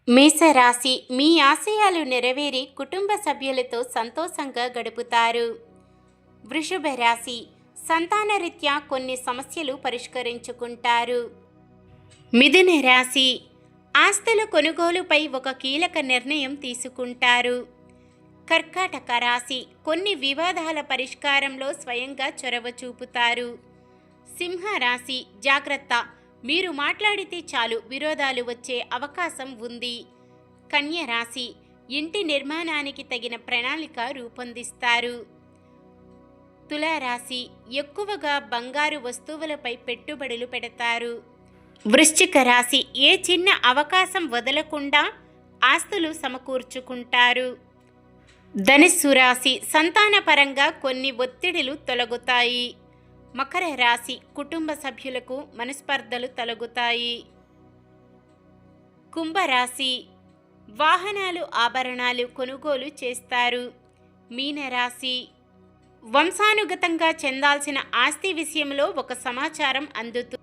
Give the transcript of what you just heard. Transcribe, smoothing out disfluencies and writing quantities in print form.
మేషరాశి మీ ఆశయాలు నెరవేరి కుటుంబ సభ్యులతో సంతోషంగా గడుపుతారు. వృషభ రాశి సంతానరీత్యా కొన్ని సమస్యలు పరిష్కరించుకుంటారు. మిథున రాశి ఆస్తుల కొనుగోలుపై ఒక కీలక నిర్ణయం తీసుకుంటారు. కర్కాటక రాశి కొన్ని వివాదాల పరిష్కారంలో స్వయంగా చొరవ చూపుతారు. సింహ రాశి జాగ్రత్త, మీరు మాట్లాడితే చాలు విరోధాలు వచ్చే అవకాశం ఉంది. కన్య రాశి ఇంటి నిర్మాణానికి తగిన ప్రణాళిక రూపొందిస్తారు. తులారాశి ఎక్కువగా బంగారు వస్తువులపై పెట్టుబడులు పెడతారు. వృశ్చిక రాశి ఏ చిన్న అవకాశం వదలకుండా ఆస్తులు సమకూర్చుకుంటారు. ధనుస్సు రాశి సంతానపరంగా కొన్ని ఒత్తిడులు తొలగుతాయి. మకర రాశి కుటుంబ సభ్యులకు మనస్పర్ధలు తొలగుతాయి. కుంభరాశి వాహనాలు ఆభరణాలు కొనుగోలు చేస్తారు. మీనరాశి వంశానుగతంగా చెందాల్సిన ఆస్తి విషయంలో ఒక సమాచారం అందుతుంది.